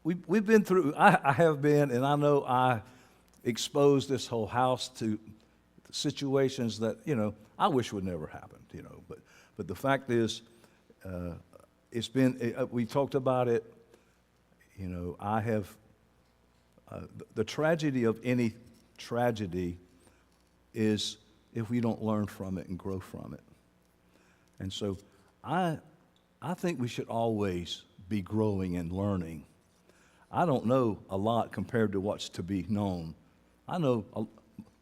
we've been through, I have been, and I know I exposed this whole house to situations that, I wish would never happen, but the fact is, it's been, we talked about it, I have, the tragedy of any tragedy is if we don't learn from it and grow from it. And so I think we should always be growing and learning. I don't know a lot compared to what's to be known. I know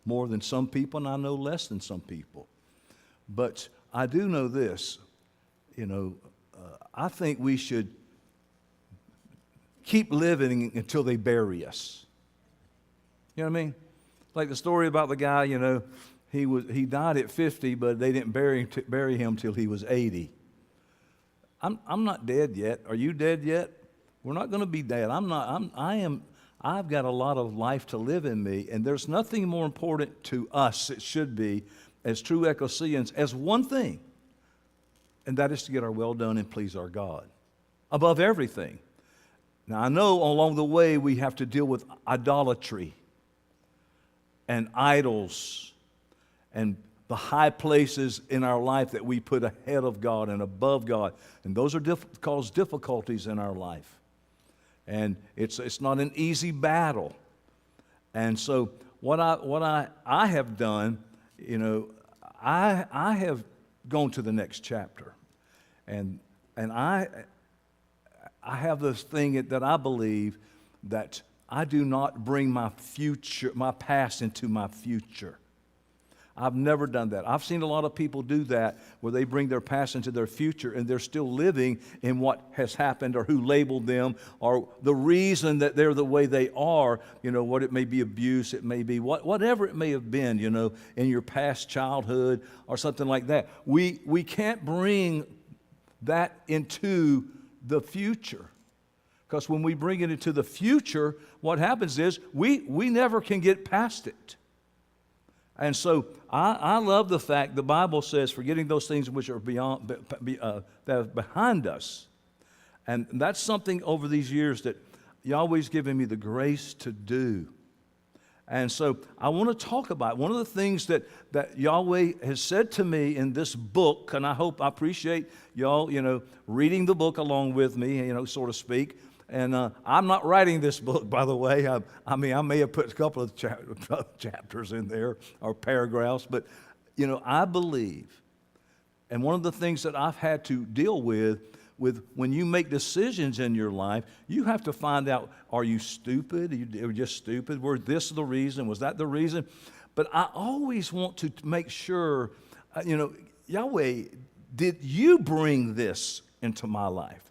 more than some people, and I know less than some people. But I do know this, I think we should keep living until they bury us. You know what I mean? Like the story about the guy, he died at 50, but they didn't bury him till he was 80. I'm not dead yet. Are you dead yet? We're not going to be dead. I've got a lot of life to live in me, and there's nothing more important to us, it should be, as true ecclesians, as one thing, and that is to get our well done and please our God above everything. Now, I know along the way we have to deal with idolatry and idols and the high places in our life that we put ahead of God and above God, and those are cause difficulties in our life. And it's not an easy battle. And so what I have done, I have gone to the next chapter. And I have this thing that I believe that I do not bring my past into my future. I've never done that. I've seen a lot of people do that, where they bring their past into their future, and they're still living in what has happened, or who labeled them, or the reason that they're the way they are. What it may be, abuse, it may be whatever it may have been, in your past childhood or something like that. We can't bring that into the future, because when we bring it into the future, what happens is we never can get past it. And so I love the fact the Bible says, forgetting those things which are that are behind us. And that's something over these years that Yahweh's given me the grace to do. And so I want to talk about one of the things that Yahweh has said to me in this book, and I appreciate y'all, reading the book along with me, so to speak. And I'm not writing this book, by the way. I may have put a couple of chapters in there or paragraphs, but, I believe, and one of the things that I've had to deal with when you make decisions in your life, you have to find out, are you stupid? Are you just stupid? Was this the reason? Was that the reason? But I always want to make sure, Yahweh, did you bring this into my life?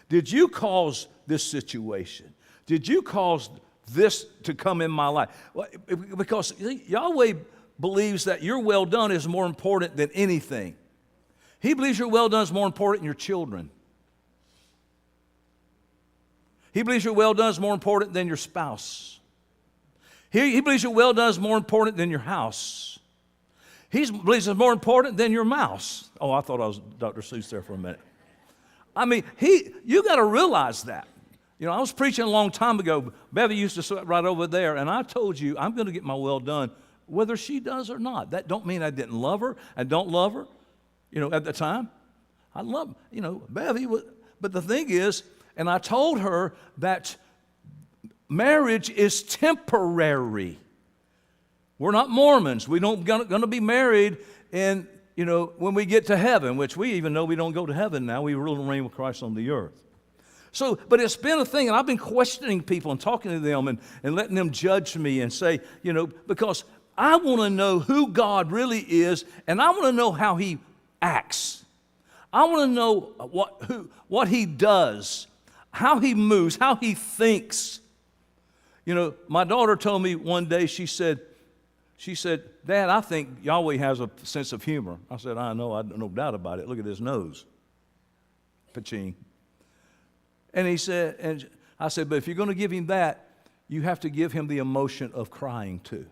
Did you cause this situation? Did you cause this to come in my life? Well, because Yahweh believes that your well done is more important than anything. He believes your well done is more important than your children. He believes your well done is more important than your spouse. He believes your well done is more important than your house. He believes it's more important than your mouse. Oh, I thought I was Dr. Seuss there for a minute. You got to realize that. I was preaching a long time ago. Bevy used to sit right over there, and I told you, I'm going to get my well done, whether she does or not. That don't mean I didn't love her. I don't love her, at the time. I love, Bevy. But the thing is, and I told her that marriage is temporary. We're not Mormons. We don't going to be married in when we get to heaven, which we even know we don't go to heaven now. We rule and reign with Christ on the earth. So, but it's been a thing, and I've been questioning people and talking to them and letting them judge me and say, because I want to know who God really is, and I want to know how He acts. I want to know what He does, how He moves, how He thinks. My daughter told me one day, she said, Dad, I think Yahweh has a sense of humor. I said, I know, I no doubt about it. Look at his nose. Paching. And I said, but if you're going to give him that, you have to give him the emotion of crying too.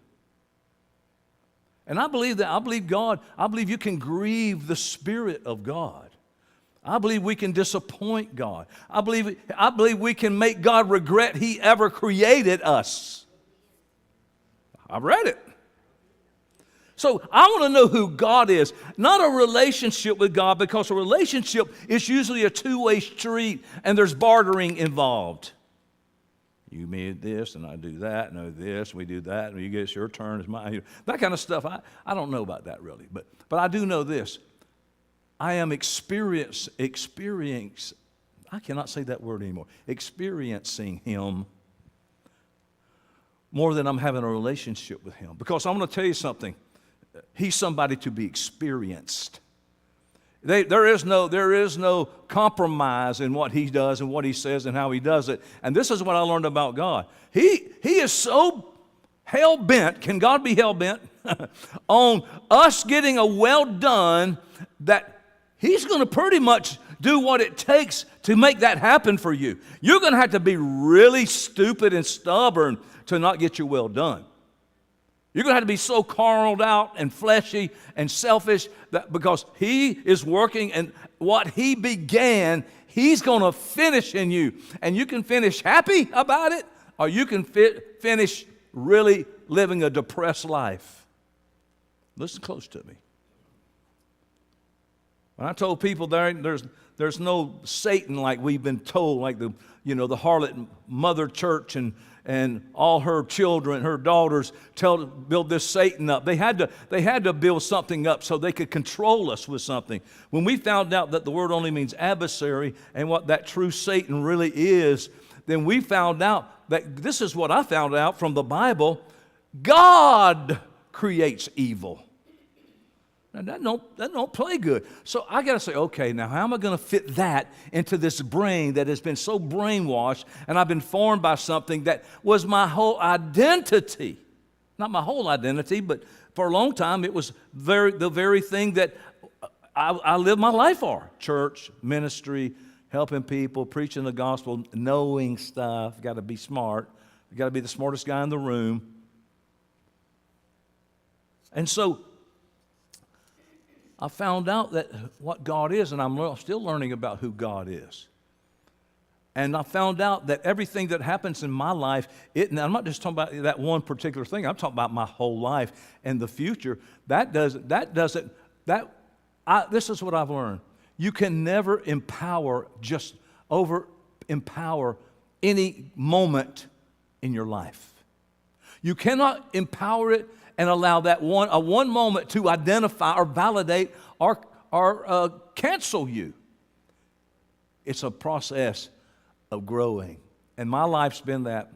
And I believe that. I believe God. I believe you can grieve the Spirit of God. I believe we can disappoint God. I believe we can make God regret He ever created us. I've read it. So I want to know who God is, not a relationship with God, because a relationship is usually a two-way street and there's bartering involved. You made this, and I do that, and I do this, we do that, and you get your turn, it's mine. That kind of stuff, I don't know about that really. But I do know this. I am experience. I cannot say that word anymore. Experiencing Him more than I'm having a relationship with Him. Because I'm going to tell you something. He's somebody to be experienced. There is no compromise in what He does and what He says and how He does it. And this is what I learned about God. He is so hell-bent, can God be hell-bent, on us getting a well done that He's going to pretty much do what it takes to make that happen for you. You're going to have to be really stupid and stubborn to not get your well done. You're going to have to be so carnaled out and fleshy and selfish that because He is working, and what He began, He's going to finish in you. And you can finish happy about it, or you can finish really living a depressed life. Listen close to me. When I told people there's no Satan like we've been told, like the harlot mother church and all her children, her daughters, build this Satan up. They had to build something up so they could control us with something. When we found out that the word only means adversary and what that true Satan really is, then we found out that this is what I found out from the Bible. God creates evil. Now that don't play good. So I got to say, okay, now how am I going to fit that into this brain that has been so brainwashed, and I've been formed by something that was my whole identity? Not my whole identity, but for a long time it was the very thing that I lived my life for. Church, ministry, helping people, preaching the gospel, knowing stuff. Got to be smart. You got to be the smartest guy in the room. And so I found out that what God is, and I'm still learning about who God is. And I found out that everything that happens in my life, and I'm not just talking about that one particular thing, I'm talking about my whole life and the future. This is what I've learned. You can never empower any moment in your life. You cannot empower it and allow that one moment to identify or validate or cancel you. It's a process of growing. And my life's been that.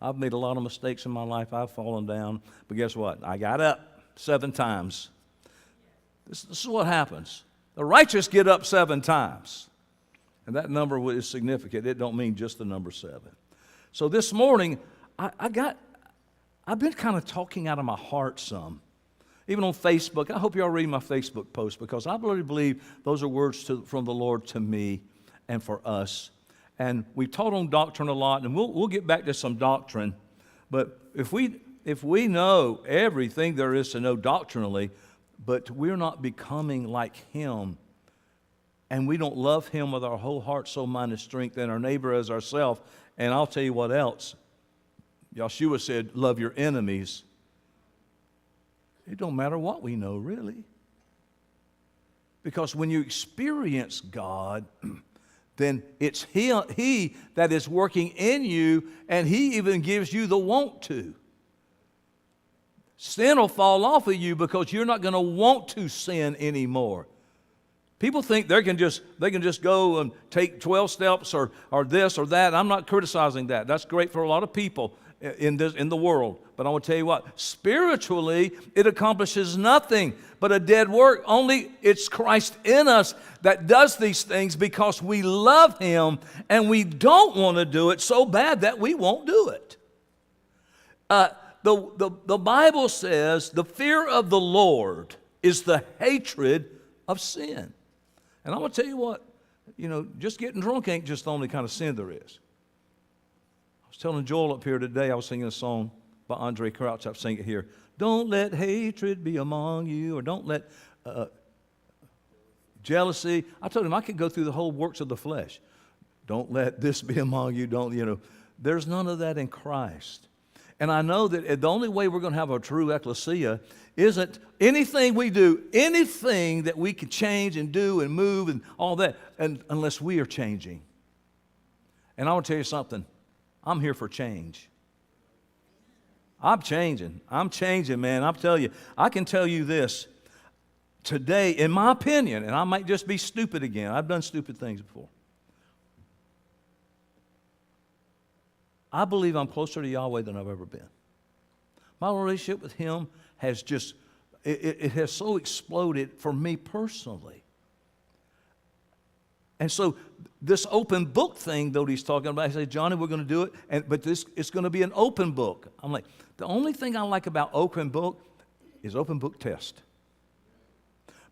I've made a lot of mistakes in my life. I've fallen down. But guess what? I got up 7 times. This is what happens. The righteous get up 7 times. And that number is significant. It don't mean just the number 7. So this morning, I've been kind of talking out of my heart some. Even on Facebook. I hope you all read my Facebook post, because I really believe those are words from the Lord to me and for us. And we've taught on doctrine a lot, and we'll get back to some doctrine. But if we know everything there is to know doctrinally, but we're not becoming like Him, and we don't love Him with our whole heart, soul, mind, and strength, and our neighbor as ourselves, and I'll tell you what else. Yahshua said, love your enemies. It don't matter what we know, really. Because when you experience God, then it's He that is working in you, and He even gives you the want to. Sin will fall off of you because you're not going to want to sin anymore. People think they can just go and take 12 steps or this or that. I'm not criticizing that. That's great for a lot of people in the world. But I want to tell you what, spiritually, it accomplishes nothing but a dead work. Only it's Christ in us that does these things, because we love Him and we don't want to do it so bad that we won't do it. The Bible says the fear of the Lord is the hatred of sin. And I'm going to tell you what, just getting drunk ain't just the only kind of sin there is. I was telling Joel up here today, I was singing a song by Andre Crouch. I've sing it here. Don't let hatred be among you, or don't let jealousy. I told him I could go through the whole works of the flesh. Don't let this be among you. There's none of that in Christ. And I know that the only way we're going to have a true ecclesia isn't anything we do, anything that we can change and do and move and all that, unless we are changing. And I want to tell you something. I'm here for change. I'm changing. I'm changing, man. I'll tell you. I can tell you this. Today, in my opinion, and I might just be stupid again. I've done stupid things before. I believe I'm closer to Yahweh than I've ever been. My relationship with Him has just, it has so exploded for me personally. And so this open book thing, though, he's talking about, he said, Johnny, we're going to do it, but it's going to be an open book. I'm like, the only thing I like about open book is open book test.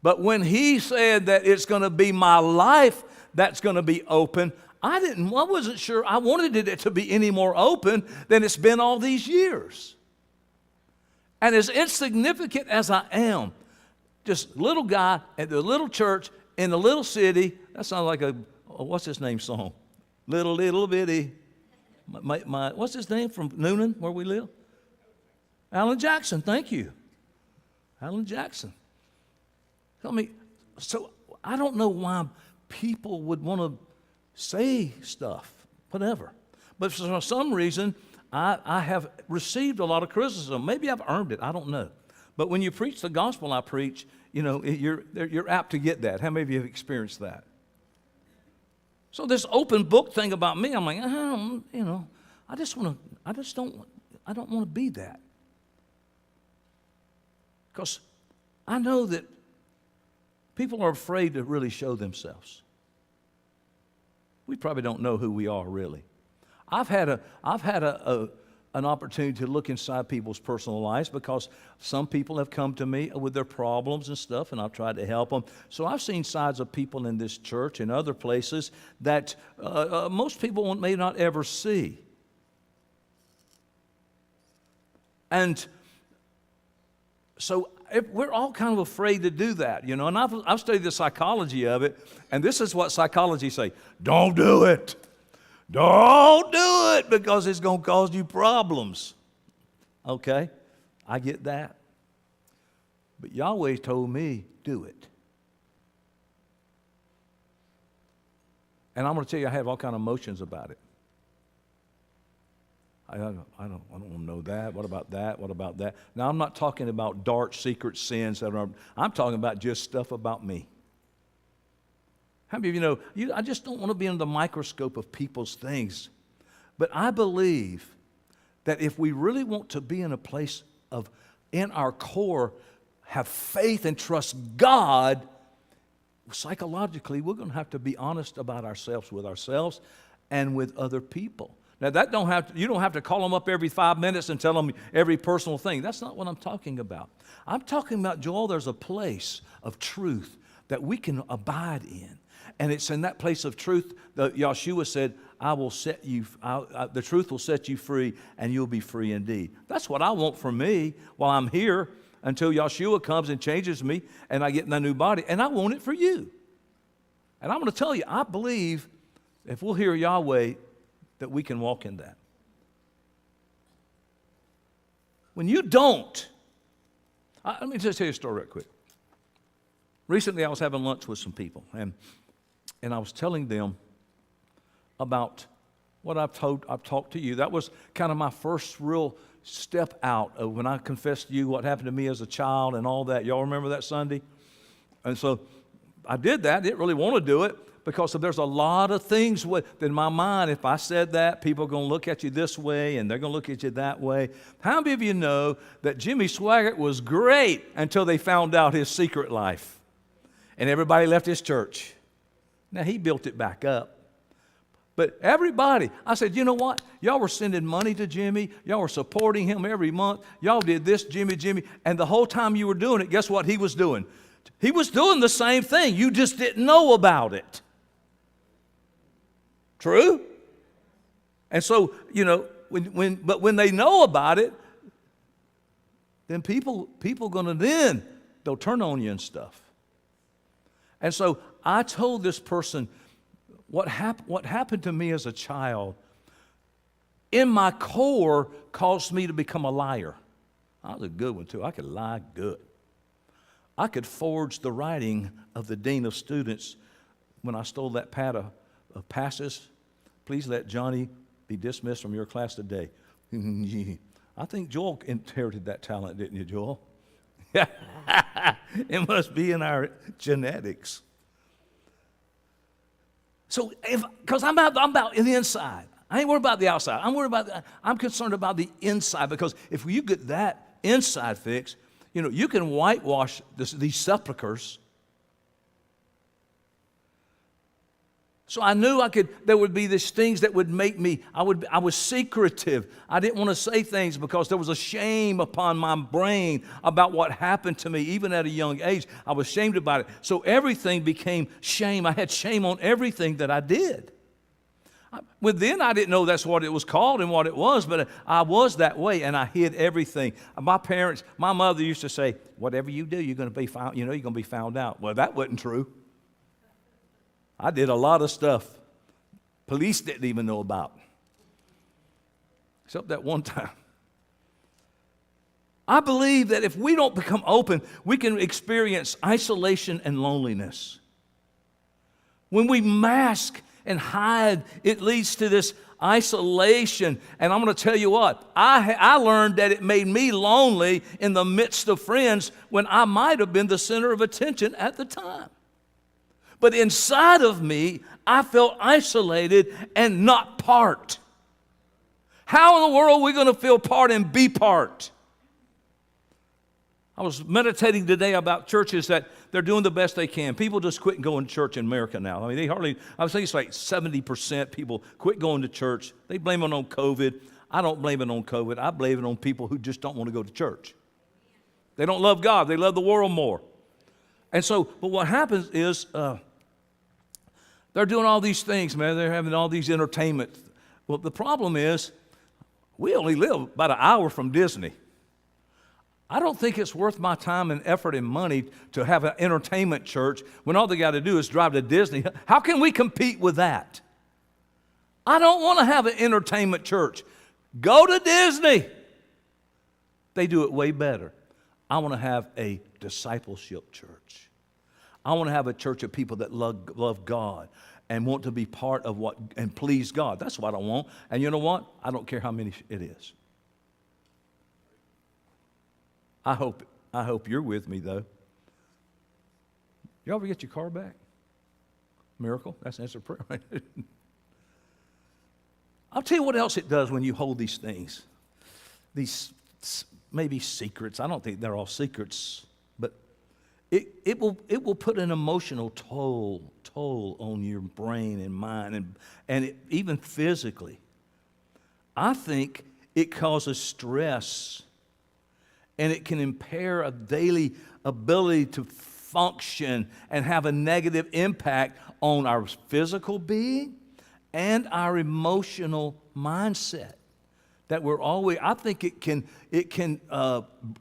But when he said that it's going to be my life that's going to be open, I wasn't sure I wanted it to be any more open than it's been all these years. And as insignificant as I am, just little guy at the little church in the little city, that sounds like what's his name song? Little bitty. What's his name from Noonan, where we live? Alan Jackson, thank you. Alan Jackson. Tell me, so I don't know why people would want to say stuff, whatever. But for some reason, I have received a lot of criticism. Maybe I've earned it, I don't know. But when you preach the gospel I preach, you're apt to get that. How many of you have experienced that? So this open book thing about me, I'm like, I don't want to be that. Because I know that people are afraid to really show themselves. We probably don't know who we are really. I've had an opportunity to look inside people's personal lives because some people have come to me with their problems and stuff, and I've tried to help them. So I've seen sides of people in this church and other places that most people may not ever see. And so we're all kind of afraid to do that, and I've studied the psychology of it, and this is what psychology say: don't do it. Don't do it because it's going to cause you problems. Okay, I get that. But Yahweh told me, do it. And I'm going to tell you, I have all kind of emotions about it. I don't want to know that. What about that? What about that? Now, I'm not talking about dark, secret sins. I'm talking about just stuff about me. How many of you know, I just don't want to be under the microscope of people's things. But I believe that if we really want to be in a place of, in our core, have faith and trust God, psychologically, we're going to have to be honest about ourselves with ourselves and with other people. Now, you don't have to call them up every 5 minutes and tell them every personal thing. That's not what I'm talking about. I'm talking about, Joel, there's a place of truth that we can abide in. And it's in that place of truth that Yahshua said, the truth will set you free and you'll be free indeed. That's what I want for me while I'm here until Yahshua comes and changes me and I get in a new body. And I want it for you. And I'm going to tell you, I believe if we'll hear Yahweh, that we can walk in that. When you don't, let me just tell you a story right quick. Recently, I was having lunch with some people, and I was telling them about what I've talked to you. That was kind of my first real step out of when I confessed to you what happened to me as a child and all that. Y'all remember that Sunday? And so I did that. I didn't really want to do it, because there's a lot of things in my mind. If I said that, people are going to look at you this way and they're going to look at you that way. How many of you know that Jimmy Swaggart was great until they found out his secret life? And everybody left his church. Now, he built it back up. But everybody, I said, you know what? Y'all were sending money to Jimmy. Y'all were supporting him every month. Y'all did this, Jimmy. And the whole time you were doing it, guess what he was doing? He was doing the same thing. You just didn't know about it. True? And so, when they know about it, then people they'll turn on you and stuff. And so I told this person what happened to me as a child in my core caused me to become a liar. I was a good one too. I could lie good. I could forge the writing of the dean of students when I stole that pad of passes. Please let Johnny be dismissed from your class today. I think Joel inherited that talent, didn't you, Joel? It must be in our genetics. So, because I'm about the inside. I ain't worried about the outside. I'm concerned about the inside, because if you get that inside fixed, you can whitewash these sepulchers. So I knew there would be these things that would make me, I was secretive. I didn't want to say things because there was a shame upon my brain about what happened to me, even at a young age. I was shamed about it. So everything became shame. I had shame on everything that I did. Then I didn't know that's what it was called and what it was, but I was that way, and I hid everything. My mother used to say, whatever you do, you're going to be found, you're going to be found out. Well, that wasn't true. I did a lot of stuff police didn't even know about, except that one time. I believe that if we don't become open, we can experience isolation and loneliness. When we mask and hide, it leads to this isolation. And I'm going to tell you what, I learned that it made me lonely in the midst of friends when I might have been the center of attention at the time. But inside of me, I felt isolated and not part. How in the world are we going to feel part and be part? I was meditating today about churches that they're doing the best they can. People just quit going to church in America now. I mean, I was thinking it's like 70% people quit going to church. They blame it on COVID. I don't blame it on COVID. I blame it on people who just don't want to go to church. They don't love God. They love the world more. And so, but what happens is they're doing all these things, man. They're having all these entertainment. Well, the problem is we only live about an hour from Disney. I don't think it's worth my time and effort and money to have an entertainment church when all they got to do is drive to Disney. How can we compete with that? I don't want to have an entertainment church. Go to Disney. They do it way better. I want to have a discipleship church. I want to have a church of people that love God and want to be part of and please God. That's what I want. And you know what? I don't care how many it is. I hope you're with me, though. You ever get your car back? Miracle? That's an answer to prayer, right? I'll tell you what else it does when you hold these things. These maybe secrets. I don't think they're all secrets, but it will put an emotional toll on your brain and mind, and even physically. I think it causes stress. And it can impair a daily ability to function and have a negative impact on our physical being and our emotional mindset. That I think it can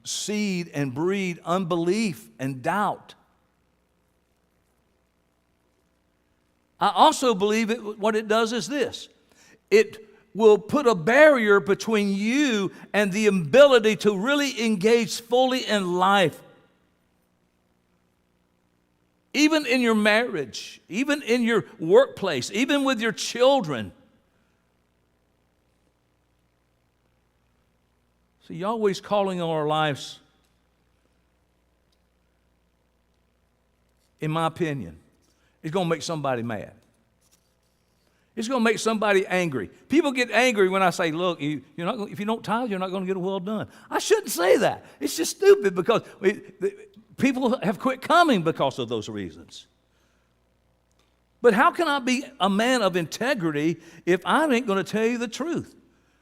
seed and breed unbelief and doubt. I also believe what it does is this. It will put a barrier between you and the ability to really engage fully in life. Even in your marriage, even in your workplace, even with your children. See, Yahweh's calling on our lives, in my opinion, is going to make somebody mad. It's going to make somebody angry. People get angry when I say, look, if you don't tithe, you're not going to get it well done. I shouldn't say that. It's just stupid because people have quit coming because of those reasons. But how can I be a man of integrity if I ain't going to tell you the truth?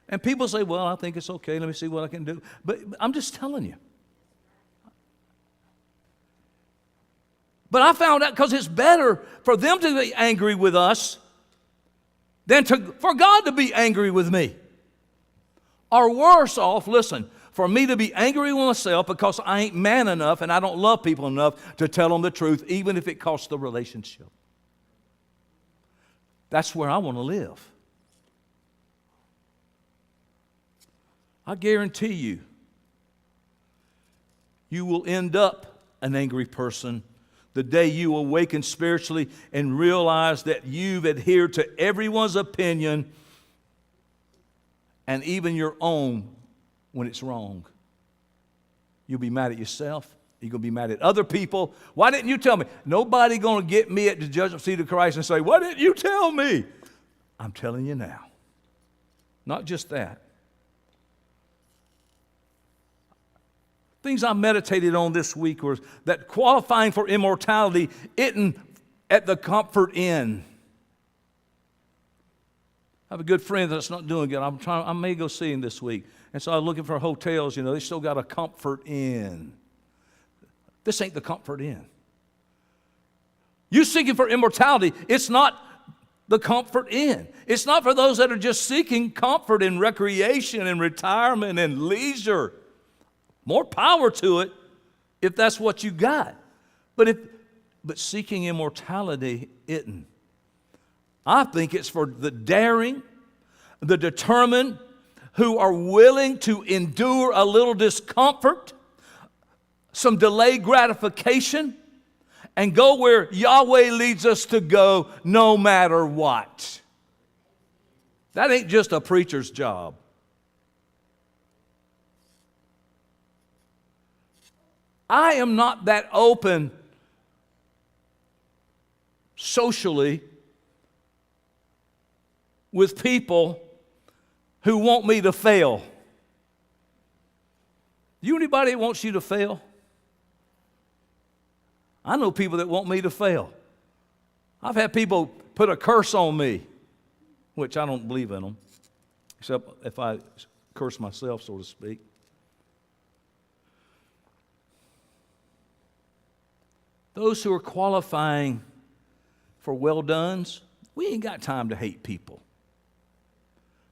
And people say, well, I think it's okay. Let me see what I can do. But I'm just telling you. But I found out because it's better for them to be angry with us than for God to be angry with me. Or worse off, listen, for me to be angry with myself because I ain't man enough and I don't love people enough to tell them the truth, even if it costs the relationship. That's where I want to live. I guarantee you, you will end up an angry person the day you awaken spiritually and realize that you've adhered to everyone's opinion and even your own when it's wrong. You'll be mad at yourself. You're going to be mad at other people. Why didn't you tell me? Nobody going to get me at the judgment seat of Christ and say, why didn't you tell me? I'm telling you now. Not just that. Things I meditated on this week was that qualifying for immortality isn't at the comfort inn. I have a good friend that's not doing good. I may go see him this week. And so I'm looking for hotels, they still got a comfort inn. This ain't the comfort inn. You seeking for immortality, it's not the comfort inn. It's not for those that are just seeking comfort and recreation and retirement and leisure. More power to it if that's what you got. But seeking immortality isn't. I think it's for the daring, the determined, who are willing to endure a little discomfort, some delayed gratification, and go where Yahweh leads us to go no matter what. That ain't just a preacher's job. I am not that open socially with people who want me to fail. You anybody that wants you to fail? I know people that want me to fail. I've had people put a curse on me, which I don't believe in them, except if I curse myself, so to speak. Those who are qualifying for well-dones, we ain't got time to hate people.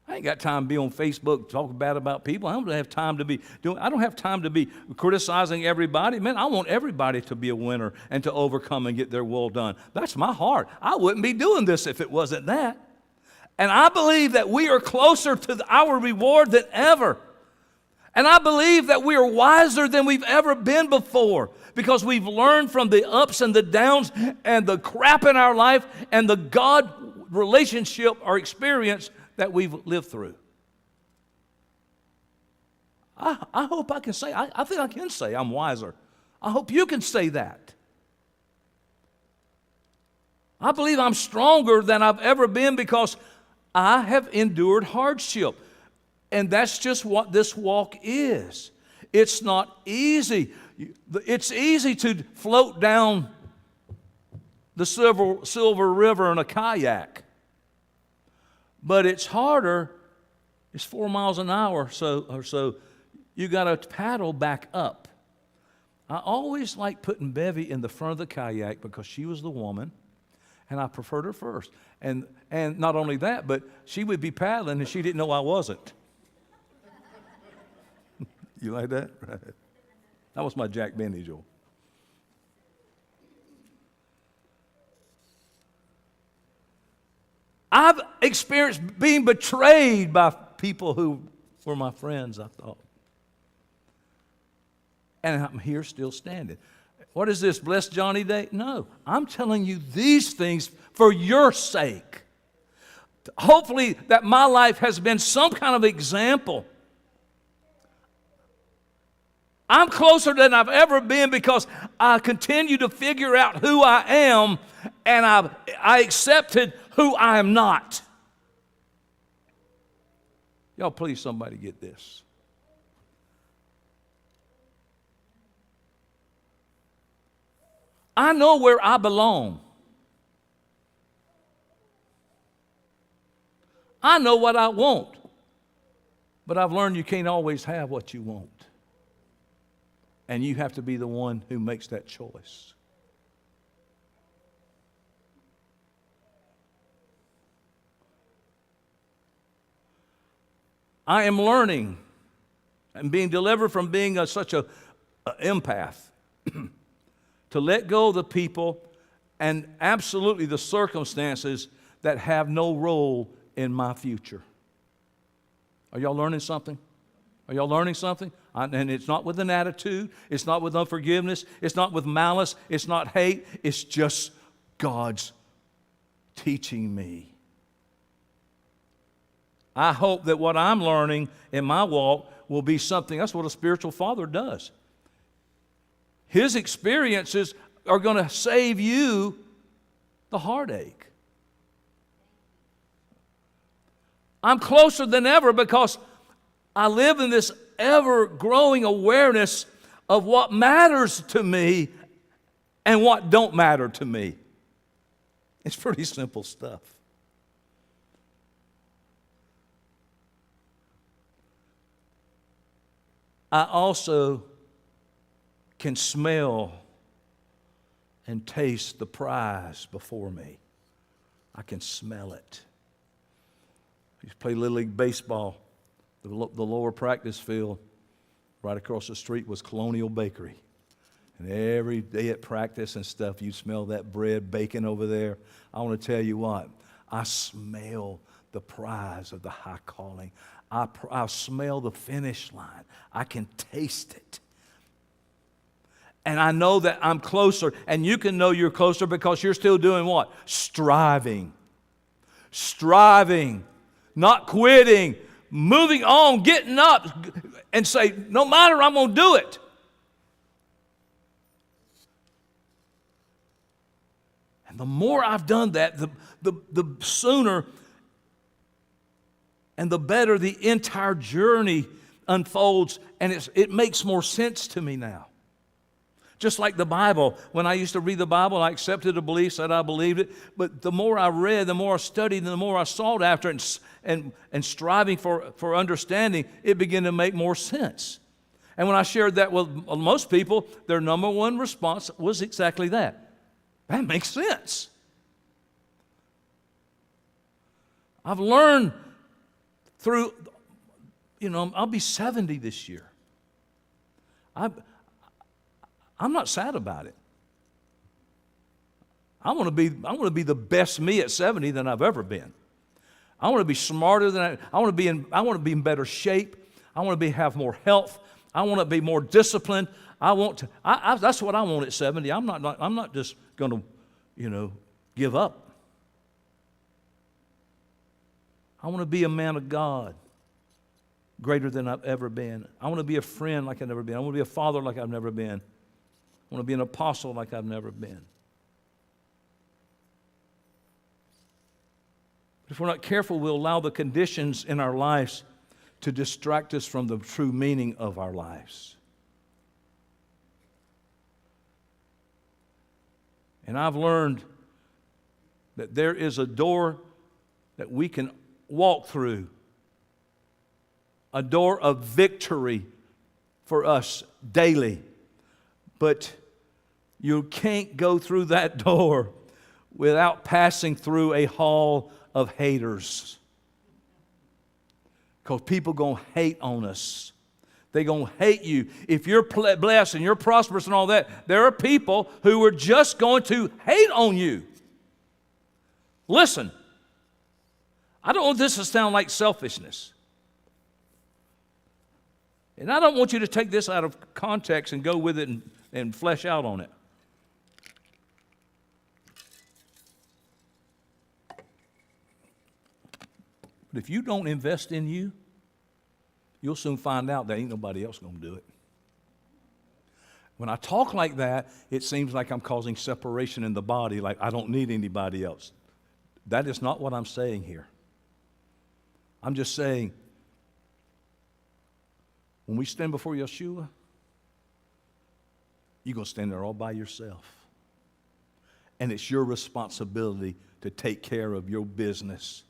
I ain't got time to be on Facebook talking bad about people. I don't have time to be criticizing everybody. Man, I want everybody to be a winner and to overcome and get their will done. That's my heart. I wouldn't be doing this if it wasn't that. And I believe that we are closer to our reward than ever. And I believe that we are wiser than we've ever been before because we've learned from the ups and the downs and the crap in our life and the God relationship or experience that we've lived through. I hope I can say, I think I can say I'm wiser. I hope you can say that. I believe I'm stronger than I've ever been because I have endured hardship. And that's just what this walk is. It's not easy. It's easy to float down the Silver River in a kayak. But it's harder. It's 4 miles an hour or so. You got to paddle back up. I always liked putting Bevy in the front of the kayak because she was the woman, and I preferred her first. And not only that, but she would be paddling, and she didn't know I wasn't. You like that? Right. That was my Jack Benny, Joel. I've experienced being betrayed by people who were my friends, I thought. And I'm here still standing. What is this, Bless Johnny Day? No, I'm telling you these things for your sake. Hopefully that my life has been some kind of example. I'm closer than I've ever been because I continue to figure out who I am, and I accepted who I am not. Y'all, please, somebody get this. I know where I belong. I know what I want. But I've learned you can't always have what you want. And you have to be the one who makes that choice. I am learning and being delivered from being such a empath, to let go of the people and absolutely the circumstances that have no role in my future. Are y'all learning something? Are y'all learning something? And it's not with an attitude. It's not with unforgiveness. It's not with malice. It's not hate. It's just God's teaching me. I hope that what I'm learning in my walk will be something. That's what a spiritual father does. His experiences are going to save you the heartache. I'm closer than ever because I live in this ever-growing awareness of what matters to me and what don't matter to me. It's pretty simple stuff. I also can smell and taste the prize before me. I can smell it. I used to play Little League Baseball. The lower practice field right across the street was Colonial Bakery. And every day at practice and stuff, you'd smell that bread baking over there. I want to tell you what, I smell the prize of the high calling. I smell the finish line. I can taste it. And I know that I'm closer, and you can know you're closer because you're still doing what? Striving. Striving. Not quitting. Moving on, getting up, and say, no matter, I'm going to do it. And the more I've done that, the sooner and the better the entire journey unfolds, and it makes more sense to me now. Just like the Bible. When I used to read the Bible, I accepted a belief, said I believed it. But the more I read, the more I studied, and the more I sought after it and striving for understanding, it began to make more sense. And when I shared that with most people, their number one response was exactly that. That makes sense. I've learned through, I'll be 70 this year. I'm not sad about it. I want to be the best me at 70 than I've ever been. I want to be smarter than I want to be in better shape. I want to have more health. I want to be more disciplined. That's what I want at 70. I'm not just going to, give up. I want to be a man of God greater than I've ever been. I want to be a friend like I've never been. I want to be a father like I've never been. I want to be an apostle like I've never been. If we're not careful, we'll allow the conditions in our lives to distract us from the true meaning of our lives. And I've learned that there is a door that we can walk through, a door of victory for us daily. But you can't go through that door without passing through a hall of haters. Because people going to hate on us. They're going to hate you. If you're blessed and you're prosperous and all that, there are people who are just going to hate on you. Listen, I don't want this to sound like selfishness. And I don't want you to take this out of context and go with it and flesh out on it. But if you don't invest in you, you'll soon find out that ain't nobody else going to do it. When I talk like that, it seems like I'm causing separation in the body, like I don't need anybody else. That is not what I'm saying here. I'm just saying, when we stand before Yahshua, you're going to stand there all by yourself. And it's your responsibility to take care of your business.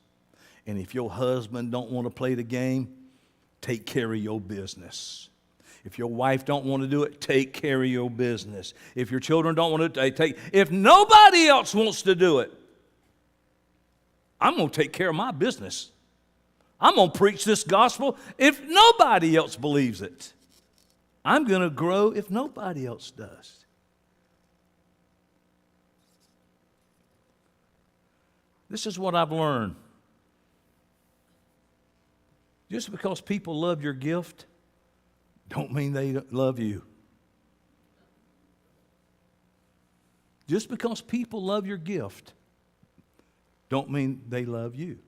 And if your husband don't want to play the game, take care of your business. If your wife don't want to do it, take care of your business. If your children don't want to if nobody else wants to do it, I'm going to take care of my business. I'm going to preach this gospel if nobody else believes it. I'm going to grow if nobody else does. This is what I've learned. Just because people love your gift, don't mean they love you. Just because people love your gift, don't mean they love you.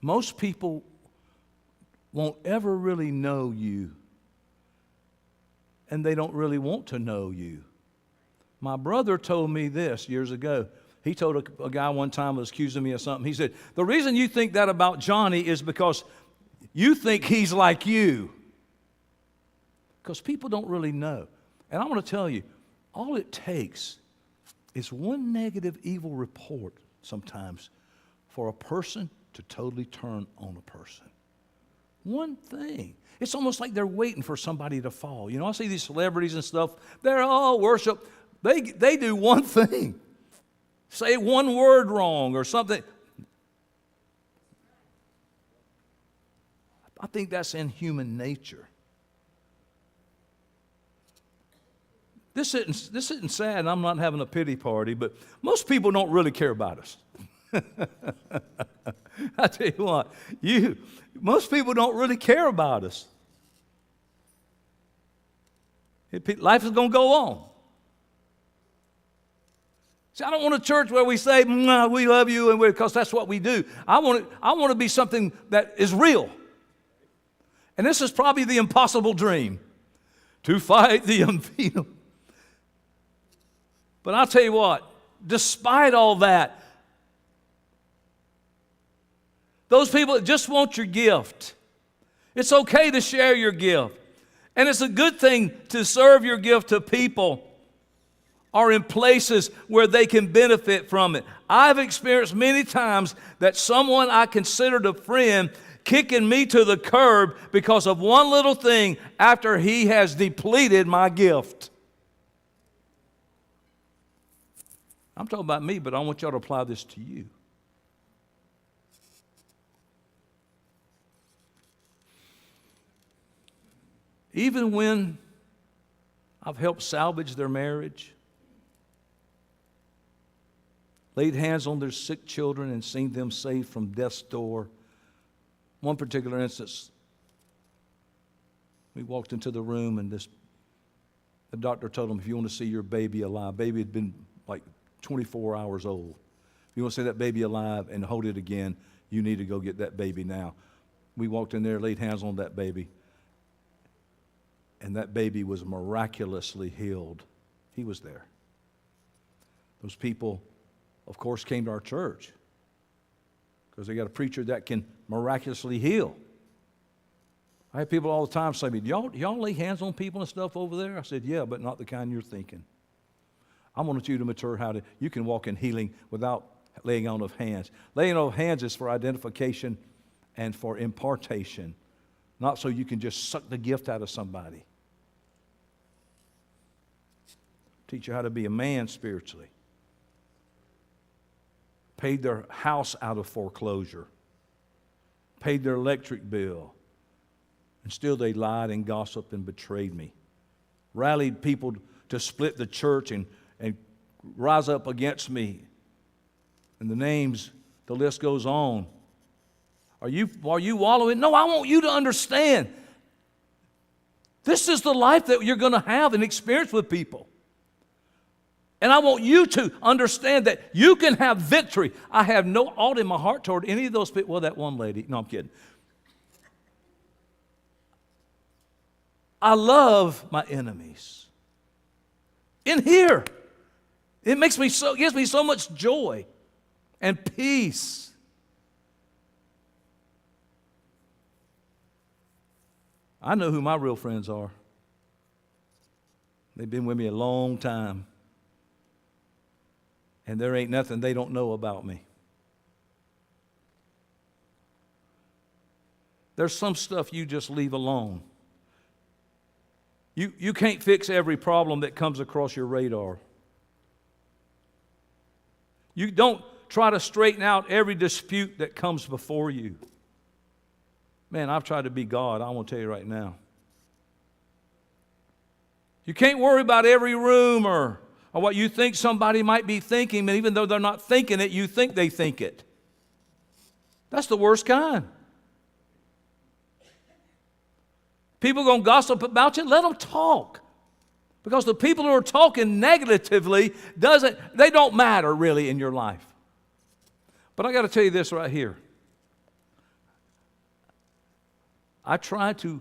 Most people won't ever really know you, and they don't really want to know you. My brother told me this years ago. He told a guy one time who was accusing me of something. He said, the reason you think that about Johnny is because you think he's like you. Because people don't really know. And I want to tell you, all it takes is one negative, evil report sometimes for a person to totally turn on a person. One thing. It's almost like they're waiting for somebody to fall. You know, I see these celebrities and stuff. They're all worship. They do one thing. Say one word wrong or something. I think that's in human nature. This isn't sad, and I'm not having a pity party, but most people don't really care about us. I tell you what, most people don't really care about us. Life is going to go on. See, I don't want a church where we say, we love you, and because that's what we do. I want to be something that is real. And this is probably the impossible dream, to fight the unbeatable. But I'll tell you what, despite all that, those people that just want your gift, it's okay to share your gift. And it's a good thing to serve your gift to people or in places where they can benefit from it. I've experienced many times that someone I considered a friend kicking me to the curb because of one little thing after he has depleted my gift. I'm talking about me, but I want y'all to apply this to you. Even when I've helped salvage their marriage, laid hands on their sick children and seen them saved from death's door. One particular instance, we walked into the room and the doctor told them, if you want to see your baby alive, baby had been like 24 hours old. If you want to see that baby alive and hold it again, you need to go get that baby now. We walked in there, laid hands on that baby, and that baby was miraculously healed. He was there. Those people, of course, came to our church because they got a preacher that can miraculously heal. I have people all the time say to me, y'all lay hands on people and stuff over there? I said, yeah, but not the kind you're thinking. I want you to mature you can walk in healing without laying on of hands. Laying on of hands is for identification and for impartation, not so you can just suck the gift out of somebody. Teach you how to be a man spiritually. Paid their house out of foreclosure. Paid their electric bill. And still they lied and gossiped and betrayed me. Rallied people to split the church and rise up against me. And the names, the list goes on. Are you wallowing? No, I want you to understand. This is the life that you're going to have and experience with people. And I want you to understand that you can have victory. I have no ought in my heart toward any of those people. Well, that one lady. No, I'm kidding. I love my enemies. In here, it gives me so much joy and peace. I know who my real friends are. They've been with me a long time. And there ain't nothing they don't know about me. There's some stuff you just leave alone. You can't fix every problem that comes across your radar. You don't try to straighten out every dispute that comes before you. Man, I've tried to be God. I want to tell you right now. You can't worry about every room or what you think somebody might be thinking, and even though they're not thinking it, you think they think it. That's the worst kind. People going to gossip about you, let them talk. Because the people who are talking negatively, they don't matter really in your life. But I got to tell you this right here. I try to,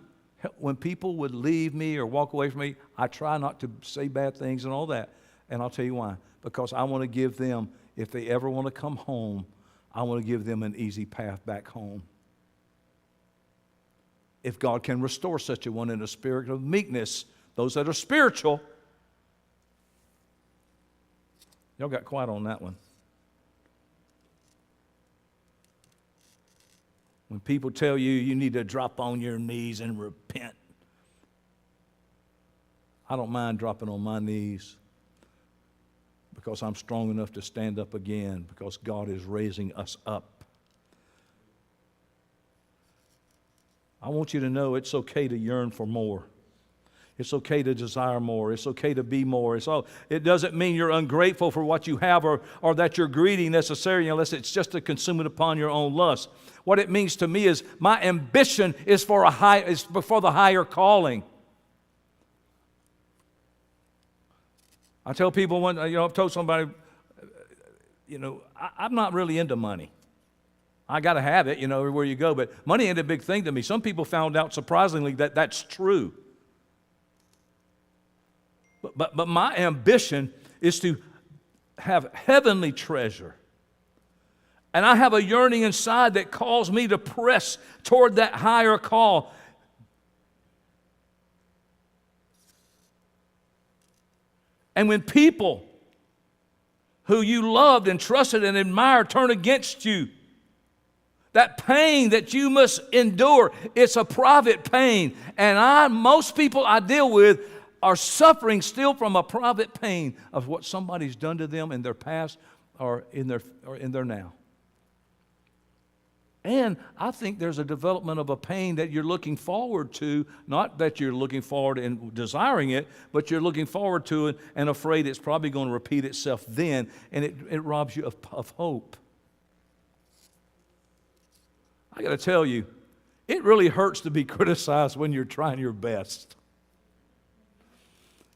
when people would leave me or walk away from me, I try not to say bad things and all that. And I'll tell you why. Because I want to give them, if they ever want to come home, I want to give them an easy path back home. If God can restore such a one in a spirit of meekness, those that are spiritual. Y'all got quiet on that one. When people tell you you need to drop on your knees and repent, I don't mind dropping on my knees because I'm strong enough to stand up again because God is raising us up. I want you to know it's okay to yearn for more. It's okay to desire more. It's okay to be more. It doesn't mean you're ungrateful for what you have or that you're greedy necessarily unless it's just to consume it upon your own lust. What it means to me is my ambition is for the higher calling. I tell people I've told somebody, I'm not really into money. I got to have it, everywhere you go. But money ain't a big thing to me. Some people found out surprisingly that that's true. But my ambition is to have heavenly treasure. And I have a yearning inside that calls me to press toward that higher call. And when people who you loved and trusted and admired turn against you, that pain that you must endure, it's a private pain. And most people I deal with are suffering still from a private pain of what somebody's done to them in their past or in their now. And I think there's a development of a pain that you're looking forward to, not that you're looking forward and desiring it, but you're looking forward to it and afraid it's probably going to repeat itself then, and it robs you of hope. I got to tell you, it really hurts to be criticized when you're trying your best.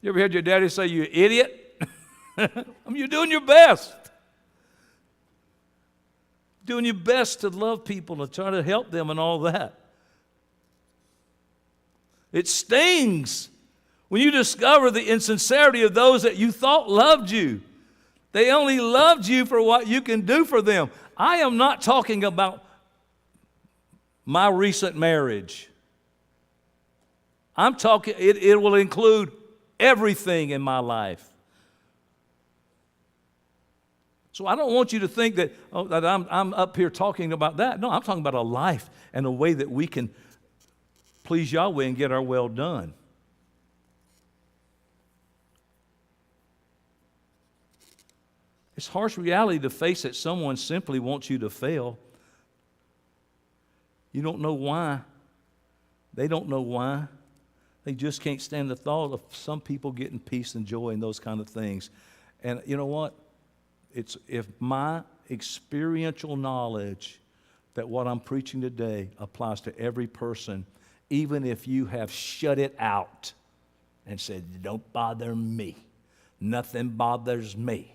You ever heard your daddy say, "You idiot"? You're doing your best. Doing your best to love people and try to help them and all that. It stings when you discover the insincerity of those that you thought loved you. They only loved you for what you can do for them. I am not talking about my recent marriage. I'm talking, it will include everything in my life. So I don't want you to think that I'm up here talking about that. No, I'm talking about a life and a way that we can please Yahweh and get our well done. It's harsh reality to face that someone simply wants you to fail. You don't know why. They don't know why. They just can't stand the thought of some people getting peace and joy and those kind of things. And you know what? If my experiential knowledge that what I'm preaching today applies to every person, even if you have shut it out and said, "Don't bother me. Nothing bothers me."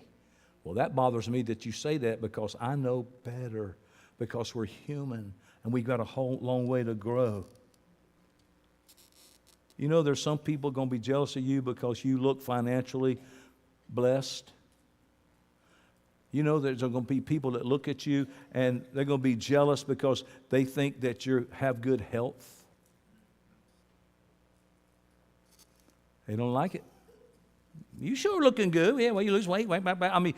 Well, that bothers me that you say that because I know better, because we're human and we've got a whole long way to grow. You know, there's some people going to be jealous of you because you look financially blessed. You know, there's going to be people that look at you and they're going to be jealous because they think that you have good health. They don't like it. You sure looking good. Yeah, well, you lose weight. I mean,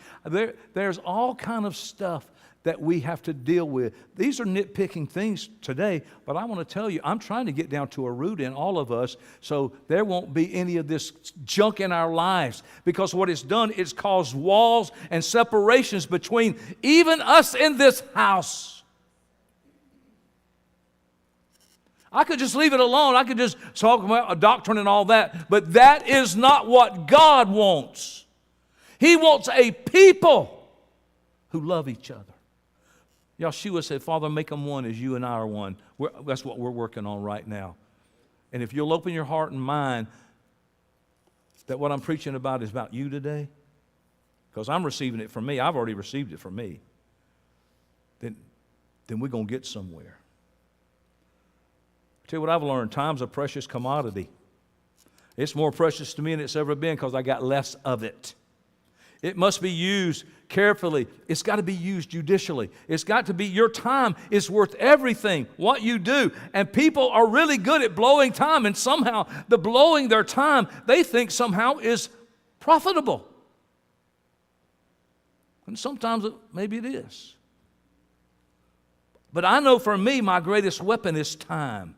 there's all kind of stuff that we have to deal with. These are nitpicking things today, but I want to tell you, I'm trying to get down to a root in all of us so there won't be any of this junk in our lives. Because what it's done, it's caused walls and separations between even us in this house. I could just leave it alone. I could just talk about a doctrine and all that, but that is not what God wants. He wants a people who love each other. Yahshua said, Father, make them one as you and I are one. That's what we're working on right now. And if you'll open your heart and mind that what I'm preaching about is about you today, because I'm receiving it from me. I've already received it from me. Then we're going to get somewhere. Tell you what I've learned, time's a precious commodity. It's more precious to me than it's ever been because I got less of it. It must be used carefully. It's got to be used judicially. It's got to be, your time is worth everything, what you do. And people are really good at blowing time, and somehow the blowing their time, they think somehow is profitable. And sometimes maybe it is. But I know for me, my greatest weapon is time.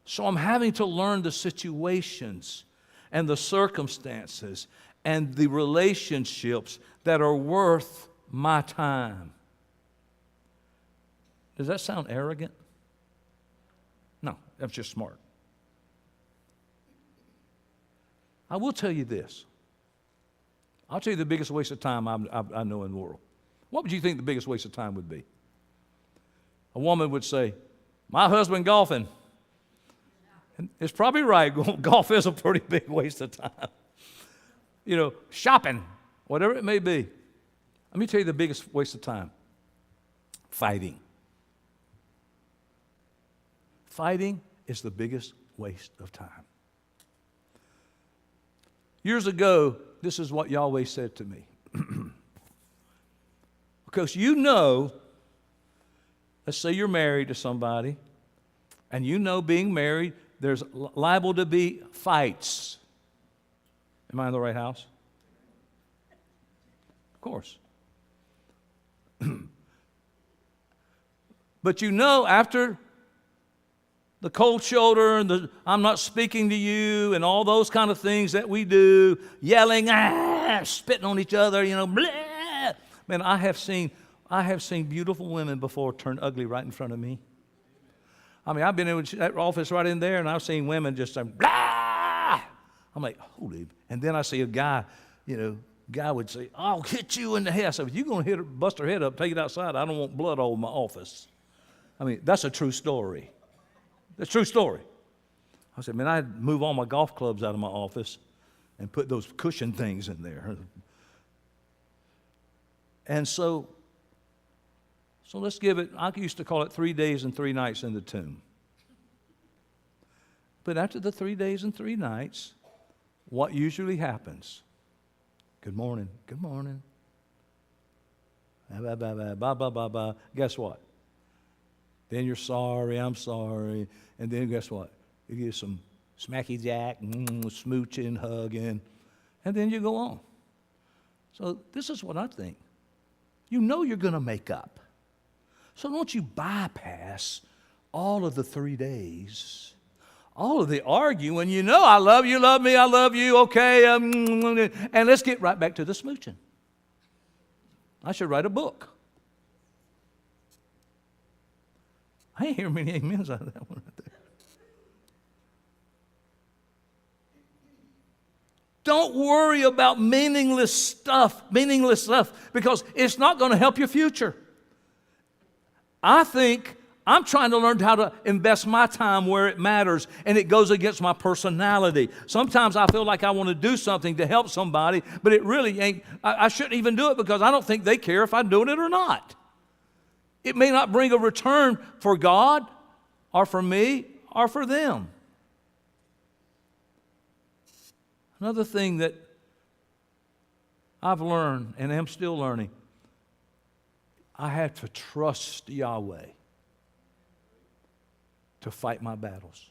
So I'm having to learn the situations and the circumstances and the relationships that are worth my time. Does that sound arrogant? No, that's just smart. I will tell you this. I'll tell you the biggest waste of time I know in the world. What would you think the biggest waste of time would be? A woman would say, my husband golfing. And it's probably right. Golf is a pretty big waste of time. You know, shopping, whatever it may be. Let me tell you the biggest waste of time. Fighting. Fighting is the biggest waste of time. Years ago, this is what Yahweh said to me. Because you know, let's say you're married to somebody, and you know being married, there's liable to be fights. Am I in the right house? Of course. But you know, after the cold shoulder and the I'm not speaking to you and all those kind of things that we do, yelling, spitting on each other, you know, blah. Man, I have seen beautiful women before turn ugly right in front of me. I mean, I've been in that office right in there, and I've seen women just say, blah! I'm like, holy. And then I see a guy, guy would say, I'll hit you in the head. I said, if you're going to bust her head up, take it outside. I don't want blood all over my office. I mean, that's a true story. That's a true story. I said, man, I'd move all my golf clubs out of my office and put those cushion things in there. And so let's give it, I used to call it 3 days and 3 nights in the tomb. But after the 3 days and 3 nights, what usually happens? Good morning, good morning. Blah, blah, blah, blah, blah, blah, blah. Guess what? Then you're sorry, I'm sorry. And then guess what? You get some smacky jack, smooching, hugging, and then you go on. So this is what I think. You know you're going to make up. So don't you bypass all of the 3 days, all of the arguing. You know I love you, love me, I love you, okay, and let's get right back to the smooching. I should write a book. I ain't hear many amens out of that one right there. Don't worry about meaningless stuff, because it's not going to help your future. I think I'm trying to learn how to invest my time where it matters, and it goes against my personality. Sometimes I feel like I want to do something to help somebody, but it really ain't. I shouldn't even do it because I don't think they care if I'm doing it or not. It may not bring a return for God or for me or for them. Another thing that I've learned and am still learning, I have to trust Yahweh to fight my battles.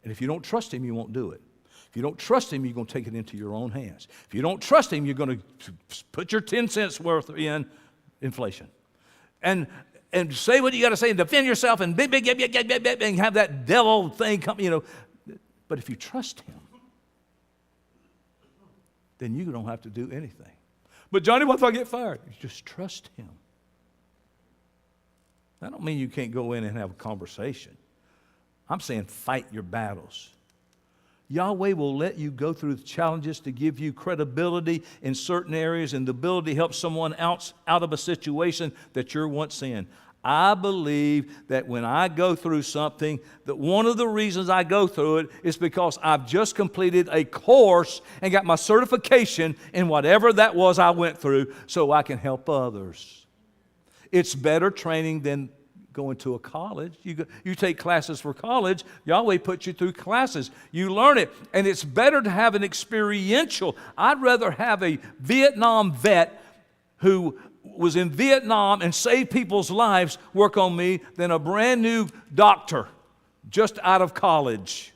And if you don't trust Him, you won't do it. If you don't trust him, you're going to take it into your own hands. If you don't trust him, you're going to put your 10 cents worth in inflation. And say what you got to say and defend yourself and and have that devil thing come, But if you trust him, then you don't have to do anything. But Johnny, what if I get fired? You just trust him. That don't mean you can't go in and have a conversation. I'm saying fight your battles. Yahweh will let you go through the challenges to give you credibility in certain areas and the ability to help someone else out of a situation that you're once in. I believe that when I go through something, that one of the reasons I go through it is because I've just completed a course and got my certification in whatever that was I went through so I can help others. It's better training than going to a college. You take classes for college. Yahweh puts you through classes. You learn it. And it's better to have an experiential. I'd rather have a Vietnam vet who was in Vietnam and saved people's lives work on me than a brand new doctor just out of college.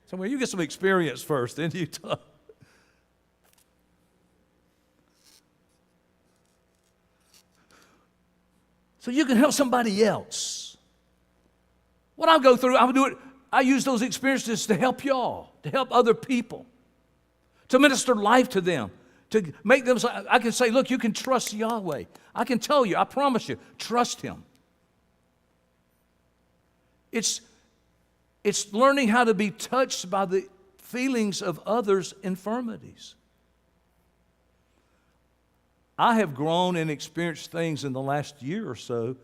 So you get some experience first, then you talk. So you can help somebody else. What I'll go through, I use those experiences to help y'all, to help other people, to minister life to them, to make them, I can say, look, you can trust Yahweh. I can tell you, I promise you, trust him. It's learning how to be touched by the feelings of others' infirmities. I have grown and experienced things in the last year or so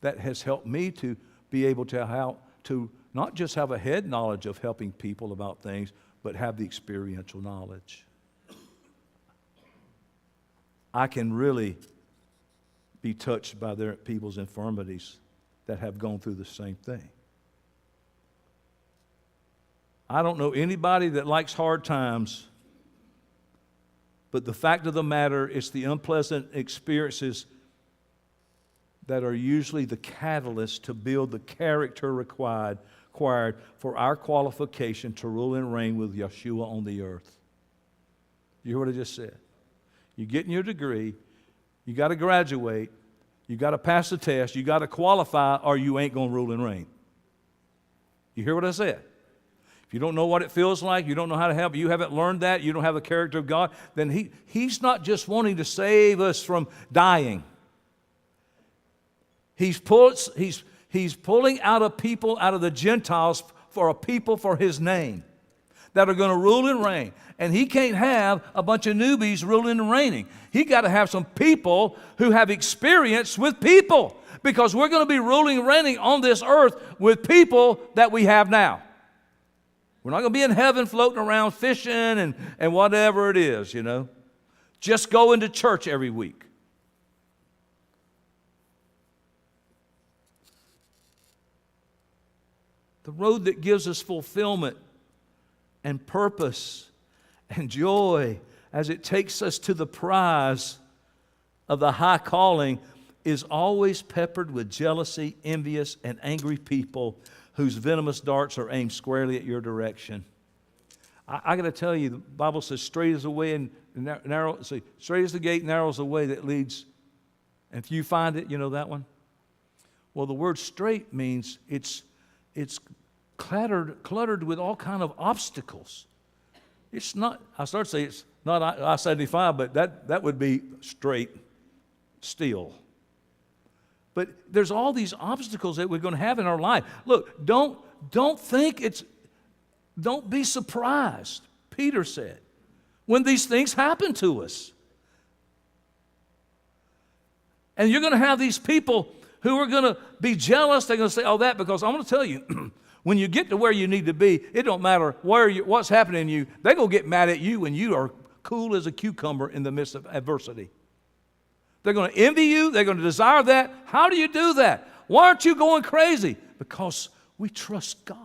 that has helped me to be able to not just have a head knowledge of helping people about things, but have the experiential knowledge. I can really be touched by people's infirmities that have gone through the same thing. I don't know anybody that likes hard times, but the fact of the matter is the unpleasant experiences that are usually the catalyst to build the character required for our qualification to rule and reign with Yahshua on the earth. You hear what I just said? You're getting your degree, you got to graduate, you got to pass the test, you got to qualify, or you ain't going to rule and reign. You hear what I said? If you don't know what it feels like, you don't know how to help, you haven't learned that, you don't have the character of God, then He's not just wanting to save us from dying. He's pulling out a people out of the Gentiles for a people for His name that are going to rule and reign. And He can't have a bunch of newbies ruling and reigning. He got to have some people who have experience with people, because we're going to be ruling and reigning on this earth with people that we have now. We're not going to be in heaven floating around fishing and whatever it is, Just going to church every week. The road that gives us fulfillment and purpose and joy as it takes us to the prize of the high calling is always peppered with jealousy, envious, and angry people whose venomous darts are aimed squarely at your direction. I got to tell you, the Bible says straight is the way and narrow. See, straight is the gate, narrow is the way that leads. And if you find it, you know that one? Well, the word straight means it's cluttered with all kind of obstacles. It's not, I start to say it's not I-75, but that would be straight still. But there's all these obstacles that we're going to have in our life. Look, don't be surprised, Peter said, when these things happen to us. And you're going to have these people who are going to be jealous. They're going to say, oh, that, because I'm going to tell you, when you get to where you need to be, it don't matter what's happening to you. They're going to get mad at you when you are cool as a cucumber in the midst of adversity. They're going to envy you. They're going to desire that. How do you do that? Why aren't you going crazy? Because we trust God.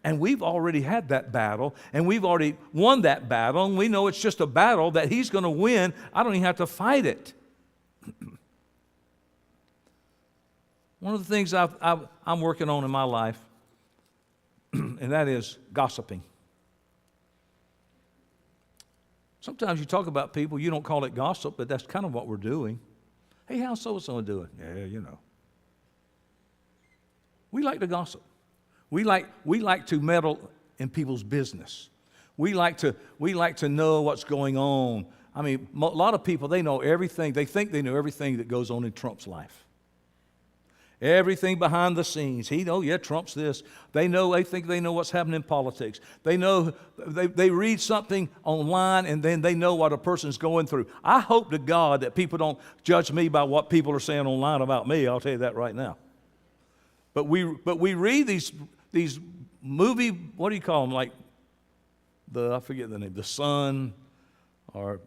And we've already had that battle, and we've already won that battle, and we know it's just a battle that He's going to win. I don't even have to fight it. One of the things I'm working on in my life, and that is gossiping. Sometimes you talk about people, you don't call it gossip, but that's kind of what we're doing. Hey, how's so-and-so doing? Yeah, you know. We like to gossip. We like to meddle in people's business. We like to know what's going on. I mean, a lot of people, they know everything. They think they know everything that goes on in Trump's life. Everything behind the scenes. Trump's this. They think they know what's happening in politics. They know, they read something online and then they know what a person's going through. I hope to God that people don't judge me by what people are saying online about me. I'll tell you that right now. But we read these movie, what do you call them? Like I forget the name, The Sun or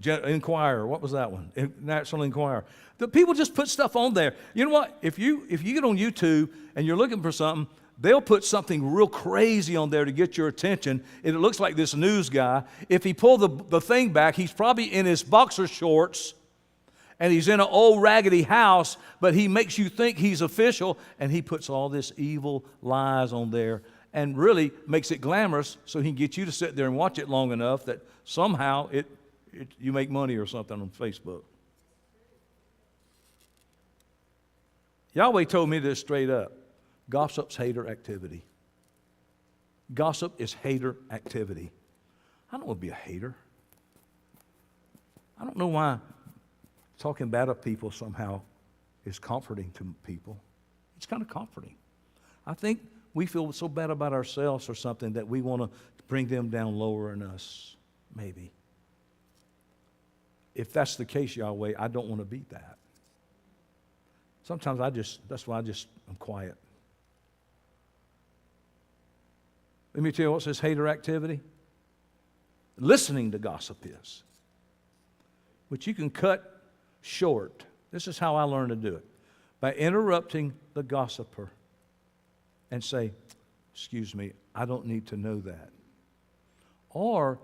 Inquirer. What was that one? National Enquirer. The people just put stuff on there. You know what? If you get on YouTube and you're looking for something, they'll put something real crazy on there to get your attention. And it looks like this news guy. If he pulled the thing back, he's probably in his boxer shorts and he's in an old raggedy house, but he makes you think he's official, and he puts all this evil lies on there and really makes it glamorous so he can get you to sit there and watch it long enough that somehow you make money or something on Facebook. Yahweh told me this straight up. Gossip's hater activity. Gossip is hater activity. I don't want to be a hater. I don't know why talking bad of people somehow is comforting to people. It's kind of comforting. I think we feel so bad about ourselves or something that we want to bring them down lower in us, maybe. If that's the case, Yahweh, I don't want to be that. Sometimes that's why I'm quiet. Let me tell you what's this hater activity? Listening to gossip is. Which you can cut short. This is how I learned to do it. By interrupting the gossiper and say, excuse me, I don't need to know that. Or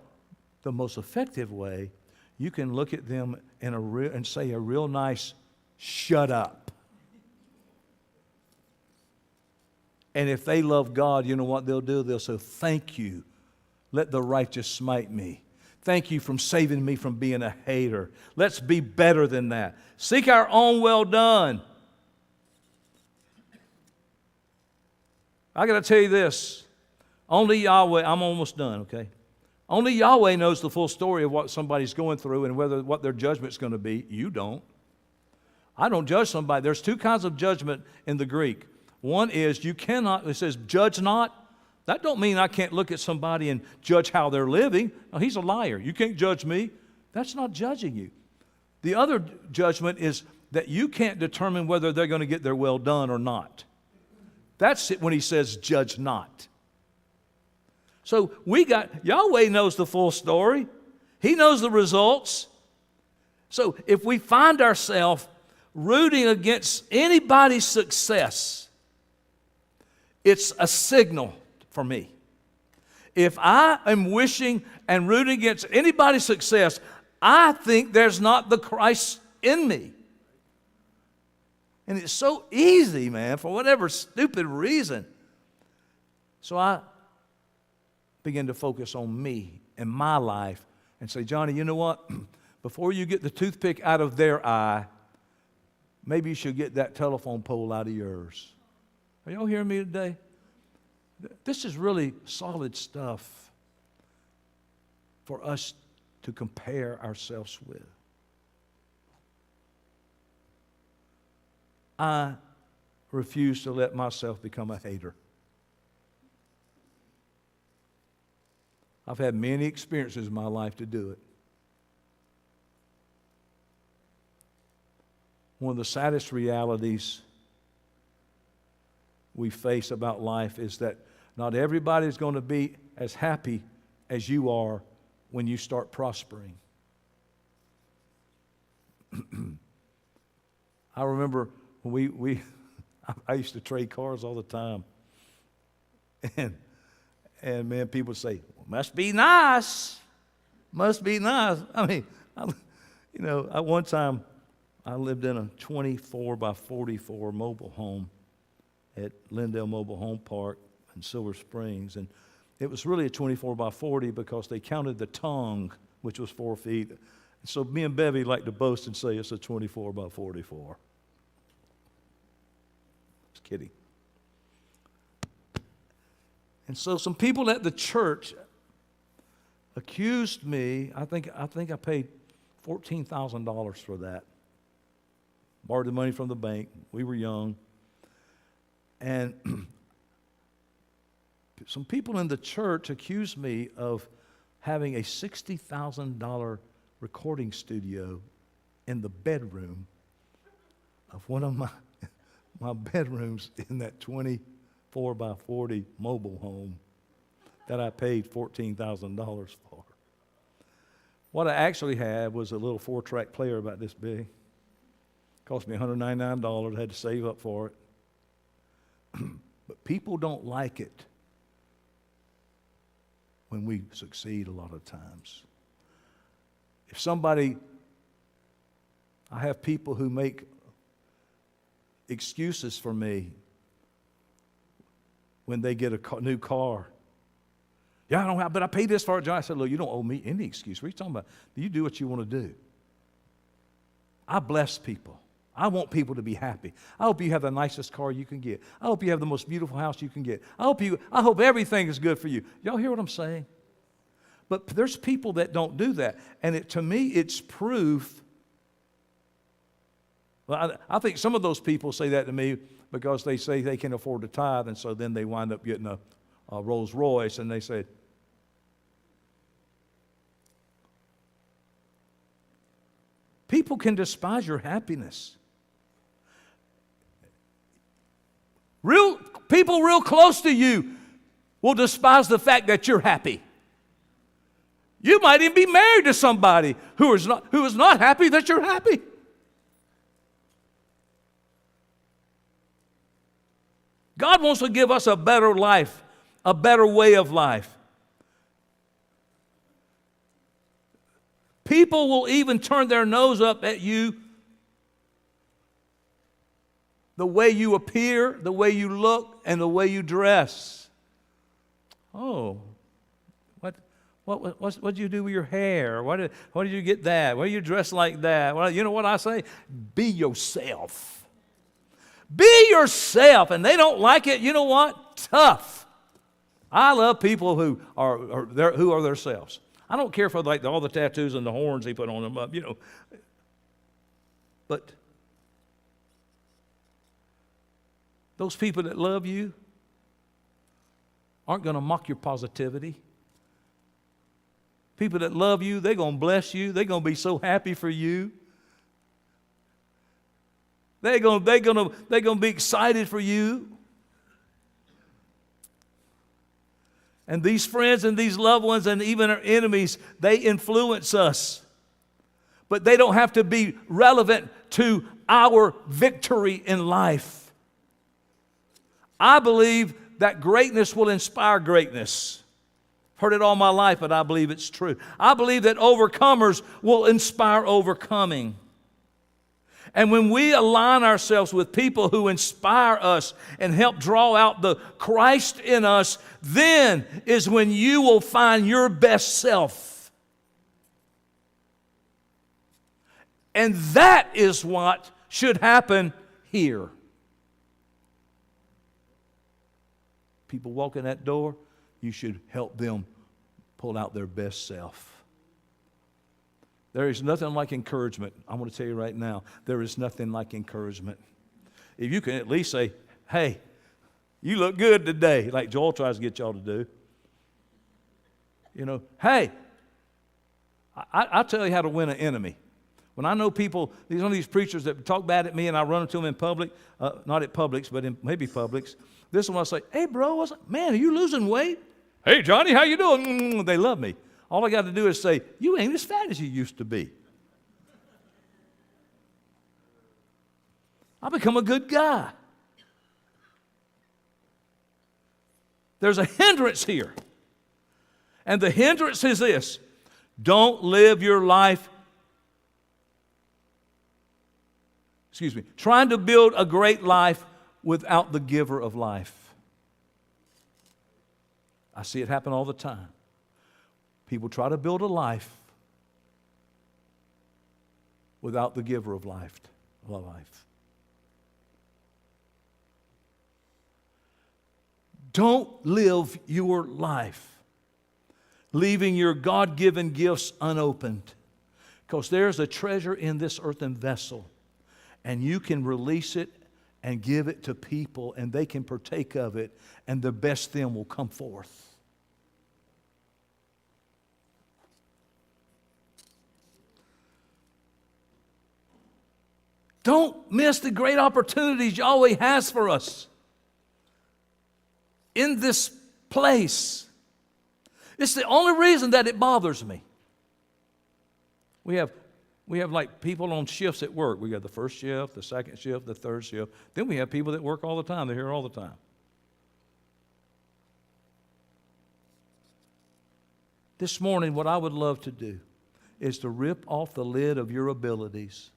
the most effective way, you can look at them and say a real nice, shut up. And if they love God, you know what they'll do? They'll say, thank you. Let the righteous smite me. Thank you for saving me from being a hater. Let's be better than that. Seek our own well done. I got to tell you this. Only Yahweh, I'm almost done, okay? Only Yahweh knows the full story of what somebody's going through and what their judgment's going to be. You don't. I don't judge somebody. There's two kinds of judgment in the Greek. One is you cannot, it says judge not. That don't mean I can't look at somebody and judge how they're living. No, he's a liar. You can't judge me. That's not judging you. The other judgment is that you can't determine whether they're going to get their well done or not. That's it when he says judge not. So Yahweh knows the full story. He knows the results. So if we find ourselves rooting against anybody's success, it's a signal for me. If I am wishing and rooting against anybody's success, I think there's not the Christ in me. And it's so easy, man, for whatever stupid reason. So I begin to focus on me and my life and say, Johnny, you know what? Before you get the toothpick out of their eye, maybe you should get that telephone pole out of yours. Are y'all hearing me today? This is really solid stuff for us to compare ourselves with. I refuse to let myself become a hater. I've had many experiences in my life to do it. One of the saddest realities we face about life is that not everybody is going to be as happy as you are when you start prospering. I remember when I used to trade cars all the time. And man, people say, well, must be nice. Must be nice. I mean, at one time, I lived in a 24 by 44 mobile home at Lindale Mobile Home Park in Silver Springs. And it was really a 24 by 40 because they counted the tongue which was 4 feet. So me and Bevy like to boast and say it's a 24 by 44. Just kidding. And so some people at the church accused me. I think I paid $14,000 for that. Borrowed the money from the bank. We were young. And some people in the church accused me of having a $60,000 recording studio in the bedroom of one of my bedrooms in that 24 by 40 mobile home that I paid $14,000 for. What I actually had was a little 4-track player about this big. Cost me $199. I had to save up for it. But people don't like it when we succeed a lot of times. If somebody, I have people who make excuses for me when they get a new car. Yeah, I don't have, but I paid this for it, John. I said, look, you don't owe me any excuse. What are you talking about? You do what you want to do. I bless people. I want people to be happy. I hope you have the nicest car you can get. I hope you have the most beautiful house you can get. I hope everything is good for you. Y'all hear what I'm saying? But there's people that don't do that. And to me, it's proof. Well, I think some of those people say that to me because they say they can afford to tithe, and so then they wind up getting a Rolls Royce, and they say, people can despise your happiness. People real close to you will despise the fact that you're happy. You might even be married to somebody who is not happy that you're happy. God wants to give us a better life, a better way of life. People will even turn their nose up at you, the way you appear, the way you look, and the way you dress. Oh, what did you do with your hair? Why did you get that? Why do you dress like that? Well, you know what I say? Be yourself. Be yourself. And they don't like it. You know what? Tough. I love people who are themselves. I don't care for like all the tattoos and the horns they put on them up, But those people that love you aren't going to mock your positivity. People that love you, they're going to bless you. They're going to be so happy for you. They're going to be excited for you. And these friends and these loved ones and even our enemies, they influence us. But they don't have to be relevant to our victory in life. I believe that greatness will inspire greatness. Heard it all my life, but I believe it's true. I believe that overcomers will inspire overcoming. And when we align ourselves with people who inspire us and help draw out the Christ in us, then is when you will find your best self. And that is what should happen here. People walk in that door, you should help them pull out their best self. There is nothing like encouragement. I'm going to tell you right now, there is nothing like encouragement. If you can at least say, hey, you look good today, like Joel tries to get y'all to do. Hey, I'll tell you how to win an enemy. When I know people, some of these preachers that talk bad at me and I run into them in public, not at Publix, but in maybe Publix, this one I'll say, hey, bro, man, are you losing weight? Hey, Johnny, how you doing? They love me. All I got to do is say, you ain't as fat as you used to be. I become a good guy. There's a hindrance here. And the hindrance is this. Don't live your life, trying to build a great life without the giver of life. I see it happen all the time. People try to build a life without the giver of life. Don't live your life leaving your God-given gifts unopened, because there's a treasure in this earthen vessel, and you can release it and give it to people, and they can partake of it, and the best them will come forth. Don't miss the great opportunities Yahweh has for us in this place. It's the only reason that it bothers me. We have like people on shifts at work. We got the first shift, the second shift, the third shift. Then we have people that work all the time. They're here all the time. This morning, what I would love to do is to rip off the lid of your abilities.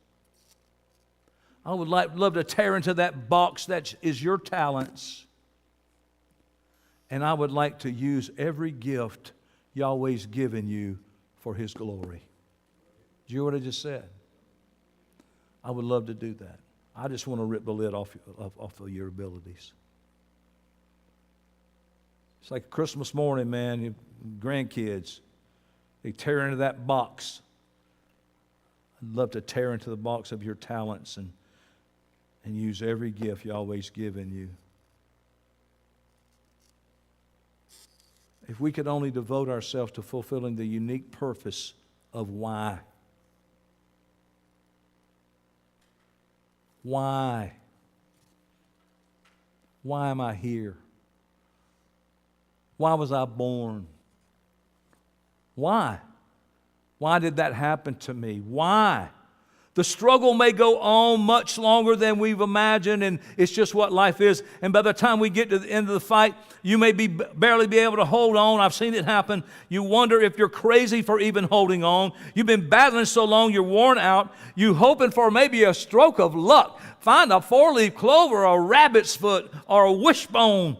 I would love to tear into that box that is your talents. And I would like to use every gift Yahweh's given you for His glory. Did you hear what I just said? I would love to do that. I just want to rip the lid off of your abilities. It's like Christmas morning, man. Your grandkids, they tear into that box. I'd love to tear into the box of your talents and use every gift Yahweh's given you. If we could only devote ourselves to fulfilling the unique purpose of why. Why? Why am I here? Why was I born? Why? Why did that happen to me? Why? The struggle may go on much longer than we've imagined, and it's just what life is. And by the time we get to the end of the fight, you may barely be able to hold on. I've seen it happen. You wonder if you're crazy for even holding on. You've been battling so long, you're worn out. You hoping for maybe a stroke of luck. Find a four-leaf clover, or a rabbit's foot, or a wishbone.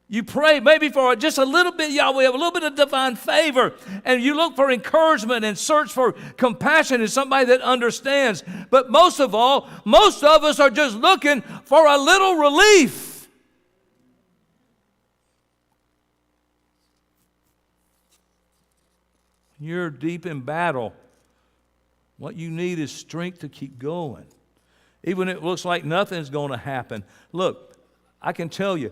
You pray maybe for just a little bit, Yahweh, a little bit of divine favor. And you look for encouragement and search for compassion in somebody that understands. But most of all, most of us are just looking for a little relief. You're deep in battle. What you need is strength to keep going. Even if it looks like nothing's going to happen. Look, I can tell you,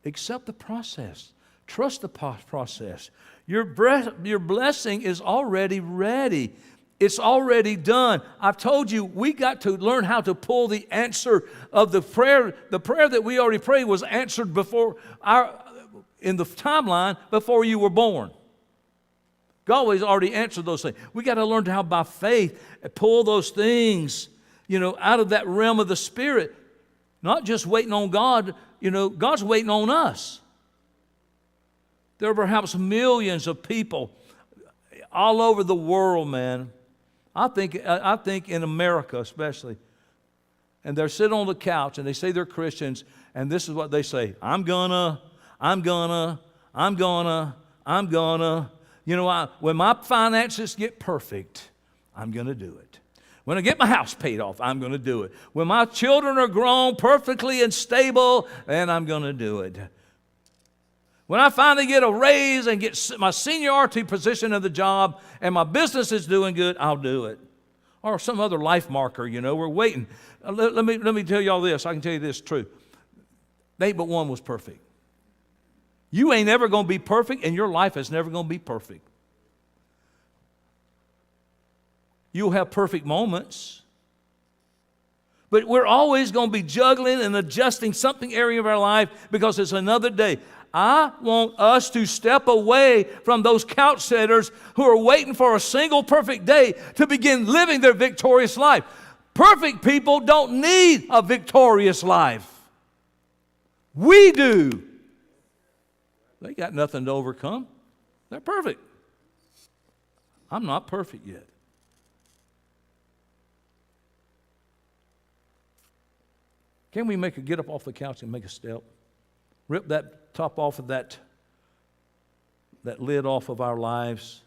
accept the process. Trust the process. Your blessing is already ready. It's already done. I've told you, we got to learn how to pull the answer of the prayer. The prayer that we already prayed was answered in the timeline before you were born. God has already answered those things. We got to learn how by faith pull those things, out of that realm of the Spirit. Not just waiting on God. God's waiting on us. There are perhaps millions of people all over the world, man. I think in America especially. And they're sitting on the couch and they say they're Christians, and this is what they say: I'm gonna. When my finances get perfect, I'm gonna do it. When I get my house paid off, I'm going to do it. When my children are grown perfectly and stable, then I'm going to do it. When I finally get a raise and get my seniority position of the job and my business is doing good, I'll do it. Or some other life marker, we're waiting. Let me tell y'all this. I can tell you this truth. They ain't but one was perfect. You ain't ever going to be perfect, and your life is never going to be perfect. You'll have perfect moments. But we're always going to be juggling and adjusting something area of our life because it's another day. I want us to step away from those couch sitters who are waiting for a single perfect day to begin living their victorious life. Perfect people don't need a victorious life. We do. They got nothing to overcome. They're perfect. I'm not perfect yet. Can we get up off the couch and make a step? Rip that top off of that lid off of our lives.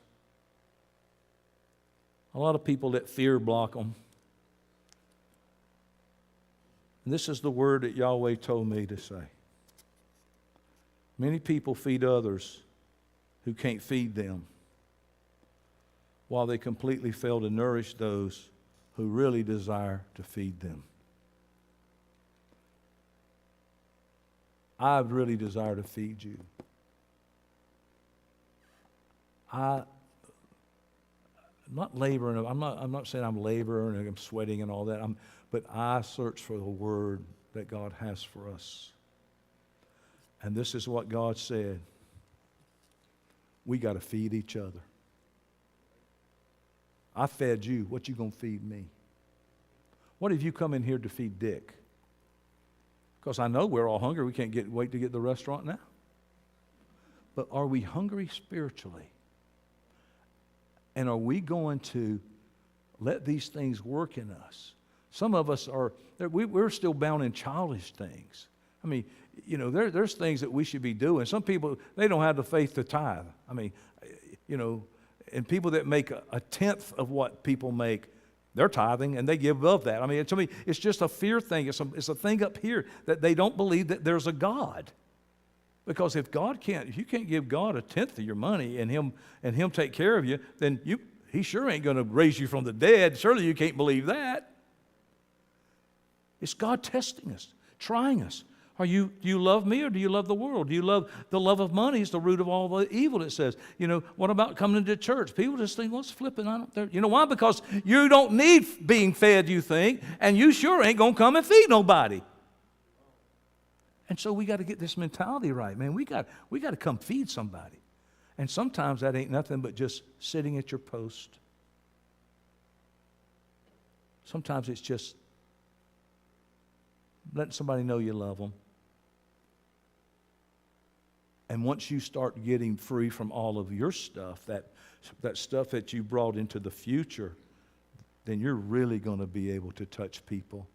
A lot of people let fear block them. And this is the word that Yahweh told me to say. Many people feed others who can't feed them, while they completely fail to nourish those who really desire to feed them. I really desire to feed you. I'm not laboring. I'm not saying I'm laboring and I'm sweating and all that. But I search for the word that God has for us. And this is what God said. We got to feed each other. I fed you. What you going to feed me? What if you come in here to feed Dick? Because I know we're all hungry. We can't wait to get to the restaurant now. But are we hungry spiritually? And are we going to let these things work in us? Some of us are, we're still bound in childish things. I mean, you know, there's things that we should be doing. Some people, they don't have the faith to tithe. I mean, you know, and people that make a tenth of what people make, they're tithing and they give above that. I mean, to me, it's just a fear thing. It's a thing up here that they don't believe that there's a God. Because if you can't give God a tenth of your money and Him take care of you, then He sure ain't going to raise you from the dead. Surely you can't believe that. It's God testing us, trying us. Do you love me or do you love the world? Do you love the love of money is the root of all the evil, it says. You know, what about coming into church? People just think, well, it's flipping. You know why? Because you don't need being fed, you think, and you sure ain't going to come and feed nobody. And so we got to get this mentality right, man. We got to come feed somebody. And sometimes that ain't nothing but just sitting at your post. Sometimes it's just letting somebody know you love them. And once you start getting free from all of your stuff, that stuff that you brought into the future, then you're really going to be able to touch people.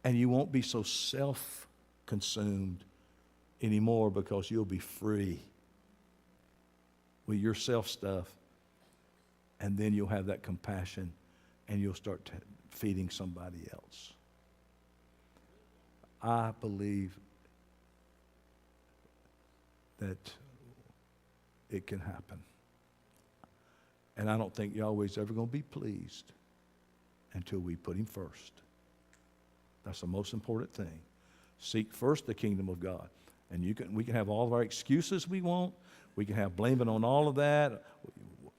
And you won't be so self-consumed anymore because you'll be free with your self stuff. And then you'll have that compassion and you'll start feeding somebody else. I believe that it can happen. And I don't think Yahweh's ever going to be pleased until we put Him first. That's the most important thing. Seek first the kingdom of God. And we can have all of our excuses we want. We can have blaming on all of that.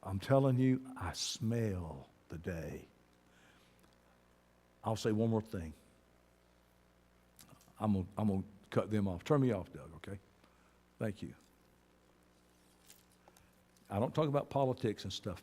I'm telling you, I smell the day. I'll say one more thing. I'm gonna cut them off. Turn me off, Doug, okay? Thank you. I don't talk about politics and stuff.